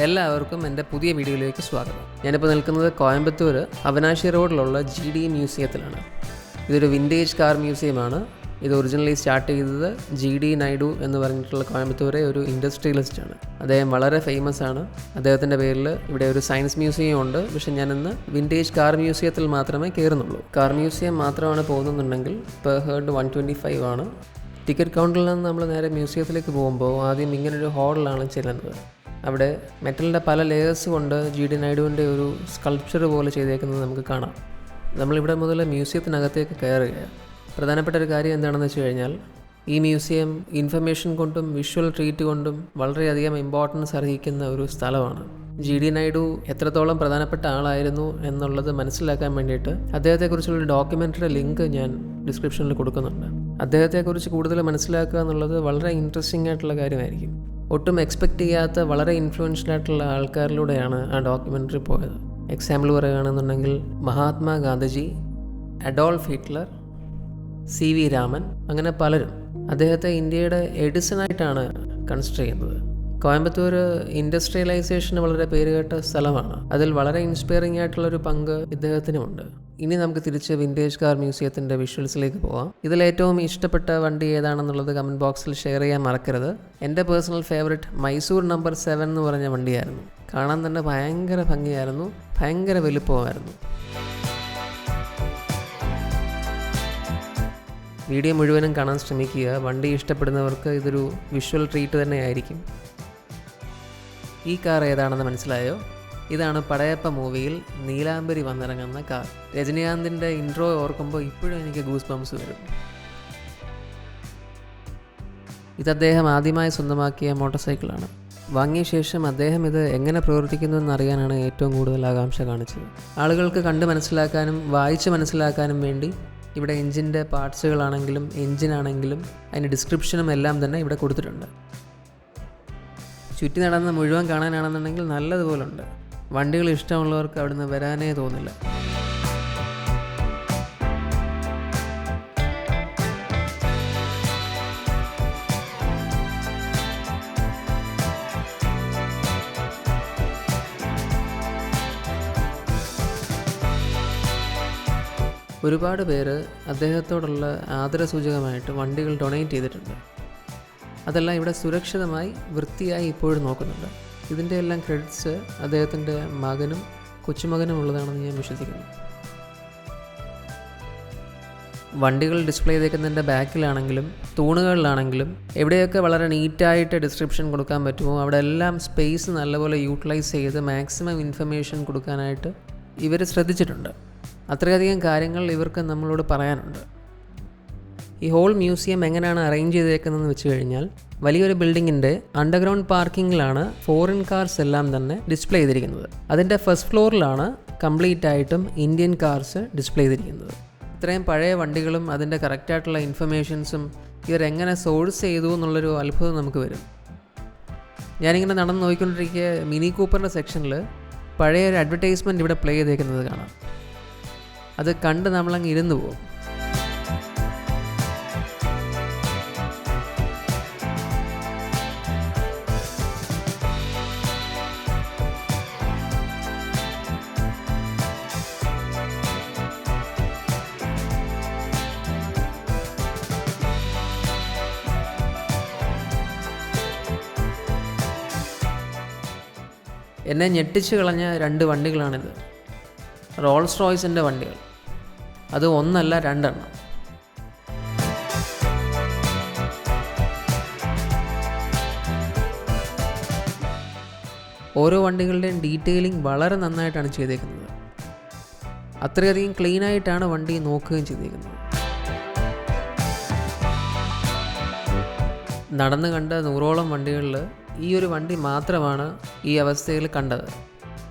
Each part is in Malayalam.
എല്ലാവർക്കും എൻ്റെ പുതിയ വീഡിയോയിലേക്ക് സ്വാഗതം. ഞാനിപ്പോൾ നിൽക്കുന്നത് കോയമ്പത്തൂർ അവനാശി റോഡിലുള്ള GD മ്യൂസിയത്തിലാണ്. ഇതൊരു വിൻറ്റേജ് കാർ മ്യൂസിയമാണ്. ഇത് ഒറിജിനലി സ്റ്റാർട്ട് ചെയ്തത് GD നായിഡു എന്ന് പറഞ്ഞിട്ടുള്ള കോയമ്പത്തൂരെ ഒരു ഇൻഡസ്ട്രിയലിസ്റ്റാണ്. അദ്ദേഹം വളരെ ഫേമസ് ആണ്. അദ്ദേഹത്തിൻ്റെ പേരിൽ ഇവിടെ ഒരു സയൻസ് മ്യൂസിയം ഉണ്ട്. പക്ഷേ ഞാനിന്ന് വിൻറ്റേജ് കാർ മ്യൂസിയത്തിൽ മാത്രമേ കയറുന്നുള്ളൂ. കാർ മ്യൂസിയം മാത്രമാണ് പോകുന്നുണ്ടെങ്കിൽ പെർ ഹെഡ് 125 ആണ്. ടിക്കറ്റ് കൗണ്ടറിൽ നിന്ന് നമ്മൾ നേരെ മ്യൂസിയത്തിലേക്ക് പോകുമ്പോൾ ആദ്യം ഇങ്ങനൊരു ഹാളിലാണ് ചെല്ലുന്നത്. അവിടെ മെറ്റലിൻ്റെ പല ലെയേഴ്സ് കൊണ്ട് GD നായിഡുവിൻ്റെ ഒരു സ്കൾപ്ചർ പോലെ ചെയ്തേക്കുന്നത് നമുക്ക് കാണാം. നമ്മളിവിടെ മുതൽ മ്യൂസിയത്തിനകത്തേക്ക് കയറുകയാണ്. പ്രധാനപ്പെട്ട ഒരു കാര്യം എന്താണെന്ന് വെച്ച് കഴിഞ്ഞാൽ ഈ മ്യൂസിയം ഇൻഫർമേഷൻ കൊണ്ടും വിഷ്വൽ ട്രീറ്റ് കൊണ്ടും വളരെയധികം ഇമ്പോർട്ടൻസ് അർഹിക്കുന്ന ഒരു സ്ഥലമാണ്. GD നായിഡു എത്രത്തോളം പ്രധാനപ്പെട്ട ആളായിരുന്നു എന്നുള്ളത് മനസ്സിലാക്കാൻ വേണ്ടിയിട്ട് അദ്ദേഹത്തെക്കുറിച്ചുള്ള ഡോക്യുമെൻ്ററി ലിങ്ക് ഞാൻ ഡിസ്ക്രിപ്ഷനിൽ കൊടുക്കുന്നുണ്ട്. അദ്ദേഹത്തെക്കുറിച്ച് കൂടുതൽ മനസ്സിലാക്കുക എന്നുള്ളത് വളരെ ഇൻട്രസ്റ്റിംഗ് ആയിട്ടുള്ള കാര്യമായിരിക്കും. ഒട്ടും എക്സ്പെക്റ്റ് ചെയ്യാത്ത വളരെ ഇൻഫ്ലുവൻഷ്യൽ ആയിട്ടുള്ള ആൾക്കാരിലൂടെയാണ് ആ ഡോക്യുമെൻ്ററി പോയത്. എക്സാമ്പിൾ പറയുകയാണെന്നുണ്ടെങ്കിൽ Mahatma Gandhiji, Adolf Hitler, CV Raman, അങ്ങനെ പലരും. അദ്ദേഹത്തെ ഇന്ത്യയുടെ എഡിസണായിട്ടാണ് കൺസിഡർ ചെയ്യുന്നത്. കോയമ്പത്തൂർ ഇൻഡസ്ട്രിയലൈസേഷന് വളരെ പേരുകേട്ട സ്ഥലമാണ്. അതിൽ വളരെ ഇൻസ്പയറിംഗ് ആയിട്ടുള്ളൊരു പങ്ക് ഇദ്ദേഹത്തിനുമുണ്ട്. ഇനി നമുക്ക് തിരിച്ച് വിൻറ്റേജ് കാർ മ്യൂസിയത്തിൻ്റെ വിഷ്വൽസിലേക്ക് പോകാം. ഇതിലേറ്റവും ഇഷ്ടപ്പെട്ട വണ്ടി ഏതാണെന്നുള്ളത് കമൻറ്റ് ബോക്സിൽ ഷെയർ ചെയ്യാൻ മറക്കരുത്. എൻ്റെ പേഴ്സണൽ ഫേവറേറ്റ് മൈസൂർ നമ്പർ 7 എന്ന് പറഞ്ഞ വണ്ടിയായിരുന്നു. കാണാൻ തന്നെ ഭയങ്കര ഭംഗിയായിരുന്നു, ഭയങ്കര വലുപ്പമായിരുന്നു. വീഡിയോ മുഴുവനും കാണാൻ ശ്രമിക്കുക. വണ്ടി ഇഷ്ടപ്പെടുന്നവർക്ക് ഇതൊരു വിഷ്വൽ ട്രീറ്റ് തന്നെ ആയിരിക്കും. ഈ കാർ ഏതാണെന്ന് മനസ്സിലായോ? ഇതാണ് പടയപ്പ മൂവിയിൽ നീലാംബരി വന്നിറങ്ങുന്ന കാർ. രജനീകാന്തിൻ്റെ ഇൻട്രോ ഓർക്കുമ്പോൾ ഇപ്പോഴും എനിക്ക് ഗൂസ് ബംസ് വരും. ഇത് അദ്ദേഹം ആദ്യമായി സ്വന്തമാക്കിയ മോട്ടോർ സൈക്കിളാണ്. വാങ്ങിയ ശേഷം അദ്ദേഹം ഇത് എങ്ങനെ പ്രവർത്തിക്കുന്നു എന്നറിയാനാണ് ഏറ്റവും കൂടുതൽ ആകാംക്ഷ കാണിച്ചത്. ആളുകൾക്ക് കണ്ട് മനസ്സിലാക്കാനും വായിച്ച് മനസ്സിലാക്കാനും വേണ്ടി ഇവിടെ എൻജിൻ്റെ പാർട്സുകളാണെങ്കിലും എൻജിനാണെങ്കിലും അതിൻ്റെ ഡിസ്ക്രിപ്ഷനും എല്ലാം തന്നെ ഇവിടെ കൊടുത്തിട്ടുണ്ട്. ചുറ്റി നടന്ന് മുഴുവൻ കാണാനാണെന്നുണ്ടെങ്കിൽ നല്ലതുപോലെ ഉണ്ട്. വണ്ടികൾ ഇഷ്ടമുള്ളവർക്ക് അവിടുന്ന് വരാനേ തോന്നില്ല. ഒരുപാട് പേര് അദ്ദേഹത്തോടുള്ള ആദരസൂചകമായിട്ട് വണ്ടികൾ ഡൊണേറ്റ് ചെയ്തിട്ടുണ്ട്. അതെല്ലാം ഇവിടെ സുരക്ഷിതമായി വൃത്തിയായി ഇപ്പോഴും നോക്കുന്നുണ്ട്. ഇതിൻ്റെ എല്ലാം ക്രെഡിറ്റ്സ് അദ്ദേഹത്തിൻ്റെ മകനും കൊച്ചുമകനും ഉള്ളതാണെന്ന് ഞാൻ വിശ്വസിക്കുന്നു. വണ്ടികൾ ഡിസ്പ്ലേ ചെയ്തേക്കുന്നതിൻ്റെ ബാക്കിലാണെങ്കിലും തൂണുകളിലാണെങ്കിലും എവിടെയൊക്കെ വളരെ നീറ്റായിട്ട് ഡിസ്ക്രിപ്ഷൻ കൊടുക്കാൻ പറ്റുമോ അവിടെ എല്ലാം സ്പേസ് നല്ലപോലെ യൂട്ടിലൈസ് ചെയ്ത് മാക്സിമം ഇൻഫർമേഷൻ കൊടുക്കാനായിട്ട് ഇവർ ശ്രദ്ധിച്ചിട്ടുണ്ട്. അത്രയധികം കാര്യങ്ങൾ ഇവർക്ക് നമ്മളോട് പറയാനുണ്ട്. ഈ ഹോൾ മ്യൂസിയം എങ്ങനെയാണ് അറേഞ്ച് ചെയ്തേക്കുന്നതെന്ന് വെച്ച് കഴിഞ്ഞാൽ വലിയൊരു ബിൽഡിങ്ങിൻ്റെ അണ്ടർഗ്രൗണ്ട് പാർക്കിങ്ങിലാണ് ഫോറിൻ കാർസ് എല്ലാം തന്നെ ഡിസ്പ്ലേ ചെയ്തിരിക്കുന്നത്. അതിൻ്റെ ഫസ്റ്റ് ഫ്ലോറിലാണ് കംപ്ലീറ്റ് ആയിട്ടും ഇന്ത്യൻ കാർസ് ഡിസ്പ്ലേ ചെയ്തിരിക്കുന്നത്. ഇത്രയും പഴയ വണ്ടികളും അതിൻ്റെ കറക്റ്റായിട്ടുള്ള ഇൻഫർമേഷൻസും ഇവരെങ്ങനെ സോഴ്സ് ചെയ്തു എന്നുള്ളൊരു അത്ഭുതം നമുക്ക് വരും. ഞാനിങ്ങനെ നടന്ന് നോക്കിക്കൊണ്ടിരിക്കുക മിനി കൂപ്പറിൻ്റെ സെക്ഷനിൽ പഴയൊരു അഡ്വർടൈസ്മെൻറ്റ് ഇവിടെ പ്ലേ ചെയ്തേക്കുന്നത് കാണാം. അത് കണ്ട് നമ്മളങ്ങ് ഇരുന്ന് പോകും. എന്നെ ഞെട്ടിച്ച് കളഞ്ഞ 2 വണ്ടികളാണിത്. റോൾസ് റോയ്സിൻ്റെ വണ്ടികൾ. അത് 1 അല്ല 2 എണ്ണം. ഓരോ വണ്ടികളുടെയും ഡീറ്റെയിലിംഗ് വളരെ നന്നായിട്ടാണ് ചെയ്തേക്കുന്നത്. അത്രയധികം ക്ലീനായിട്ടാണ് വണ്ടി നോക്കുകയും ചെയ്തേക്കുന്നത്. നടന്ന് കണ്ട 100ഓളം വണ്ടികളിൽ ഈ ഒരു വണ്ടി മാത്രമാണ് ഈ അവസ്ഥയിൽ കണ്ടത്.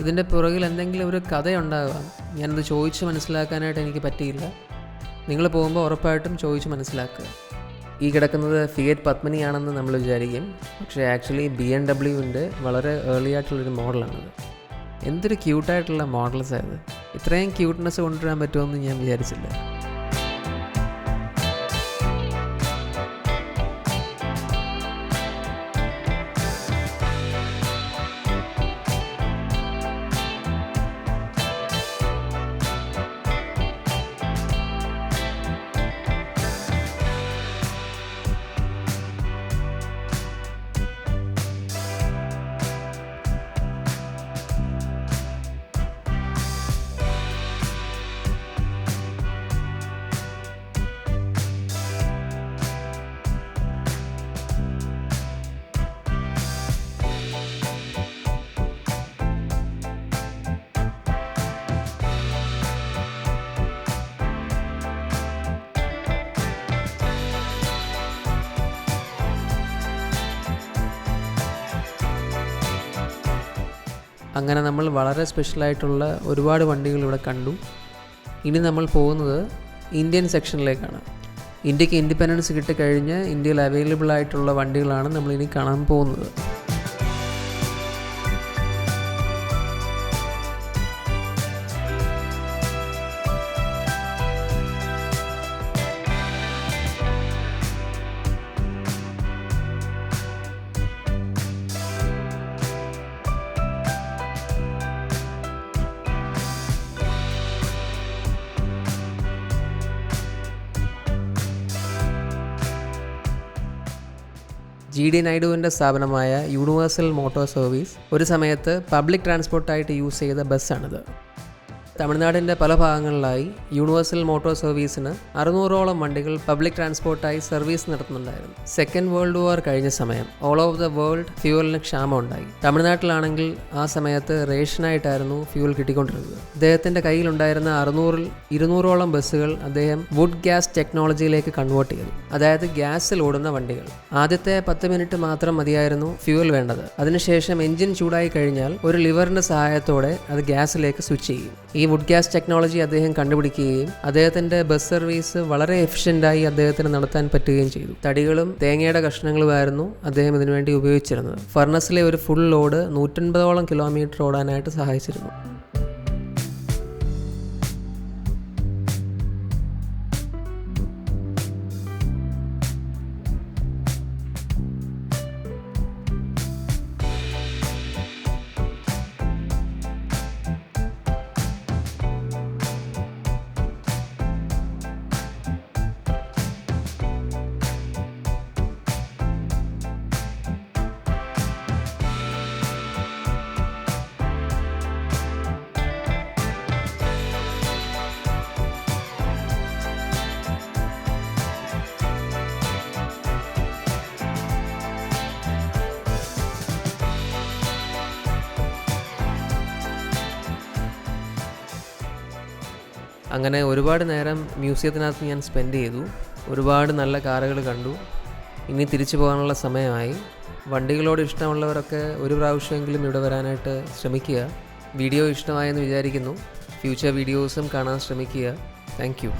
ഇതിൻ്റെ പുറകിൽ എന്തെങ്കിലും ഒരു കഥയുണ്ടാകാം. ഞാനത് ചോദിച്ച് മനസ്സിലാക്കാനായിട്ട് എനിക്ക് പറ്റിയില്ല. നിങ്ങൾ പോകുമ്പോൾ ഉറപ്പായിട്ടും ചോദിച്ച് മനസ്സിലാക്കുക. ഈ കിടക്കുന്നത് ഫിയറ്റ് പത്മിനിയാണെന്ന് നമ്മൾ വിചാരിക്കും. പക്ഷേ ആക്ച്വലി BMW വളരെ ഏർലി ആയിട്ടുള്ളൊരു മോഡലാണത്. എന്തൊരു ക്യൂട്ടായിട്ടുള്ള മോഡൽസായത്. ഇത്രയും ക്യൂട്ട്നെസ് കൊണ്ടുവരാൻ പറ്റുമെന്ന് ഞാൻ വിചാരിച്ചില്ല. അങ്ങനെ നമ്മൾ വളരെ സ്പെഷ്യലായിട്ടുള്ള ഒരുപാട് വണ്ടികൾ ഇവിടെ കണ്ടു. ഇനി നമ്മൾ പോകുന്നത് ഇന്ത്യൻ സെക്ഷനിലേക്കാണ്. ഇന്ത്യക്ക് ഇൻഡിപെൻഡൻസ് കിട്ടിക്കഴിഞ്ഞ് ഇന്ത്യയിൽ അവൈലബിൾ ആയിട്ടുള്ള വണ്ടികളാണ് നമ്മളിനി കാണാൻ പോകുന്നത്. GD നായിഡുവിൻ്റെ സ്ഥാപനമായ യൂണിവേഴ്സൽ മോട്ടോർ സർവീസ് ഒരു സമയത്ത് പബ്ലിക് ട്രാൻസ്പോർട്ടായിട്ട് യൂസ് ചെയ്ത ബസ്സാണിത്. തമിഴ്നാടിൻ്റെ പല ഭാഗങ്ങളിലായി യൂണിവേഴ്സൽ മോട്ടോർ സർവീസിന് 600ഓളം വണ്ടികൾ പബ്ലിക് ട്രാൻസ്പോർട്ടായി സർവീസ് നടത്തുന്നുണ്ടായിരുന്നു. സെക്കൻഡ് വേൾഡ് വാർ കഴിഞ്ഞ സമയം ഓൾ ഓവർ ദ വേൾഡ് ഫ്യൂവലിന് ക്ഷാമം ഉണ്ടായി. തമിഴ്നാട്ടിലാണെങ്കിൽ ആ സമയത്ത് റേഷനായിട്ടായിരുന്നു ഫ്യൂവൽ കിട്ടിക്കൊണ്ടിരുന്നത്. അദ്ദേഹത്തിൻ്റെ കയ്യിലുണ്ടായിരുന്ന 600-ൽ 200ഓളം ബസ്സുകൾ അദ്ദേഹം വുഡ് ഗ്യാസ് ടെക്നോളജിയിലേക്ക് കൺവേർട്ട് ചെയ്തു. അതായത് ഗ്യാസിൽ ഓടുന്ന വണ്ടികൾ. ആദ്യത്തെ 10 മിനിറ്റ് മാത്രം മതിയായിരുന്നു ഫ്യൂവൽ വേണ്ടത്. അതിനുശേഷം എഞ്ചിൻ ചൂടായി കഴിഞ്ഞാൽ ഒരു ലിവറിൻ്റെ സഹായത്തോടെ അത് ഗ്യാസിലേക്ക് സ്വിച്ച് ചെയ്യും. ഈ വുഡ് ഗ്യാസ് ടെക്നോളജി അദ്ദേഹം കണ്ടുപിടിക്കുകയും അദ്ദേഹത്തിൻ്റെ ബസ് സർവീസ് വളരെ എഫിഷ്യൻ്റായി അദ്ദേഹത്തിന് നടത്താൻ പറ്റുകയും ചെയ്തു. തടികളും തേങ്ങയുടെ കഷ്ണങ്ങളുമായിരുന്നു അദ്ദേഹം ഇതിനുവേണ്ടി ഉപയോഗിച്ചിരുന്നത്. ഫർണസിലെ ഒരു ഫുൾ ലോഡ് 150ഓളം കിലോമീറ്റർ ഓടാനായിട്ട് സഹായിച്ചിരുന്നു. അങ്ങനെ ഒരുപാട് നേരം മ്യൂസിയത്തിനകത്ത് ഞാൻ സ്പെൻഡ് ചെയ്തു. ഒരുപാട് നല്ല കാറുകൾ കണ്ടു. ഇനി തിരിച്ചു പോകാനുള്ള സമയമായി. വണ്ടികളോട് ഇഷ്ടമുള്ളവരൊക്കെ ഒരു പ്രാവശ്യമെങ്കിലും ഇവിടെ വരാനായിട്ട് ശ്രമിക്കുക. വീഡിയോ ഇഷ്ടമായെന്ന് വിചാരിക്കുന്നു. ഫ്യൂച്ചർ വീഡിയോസും കാണാൻ ശ്രമിക്കുക. Thank you.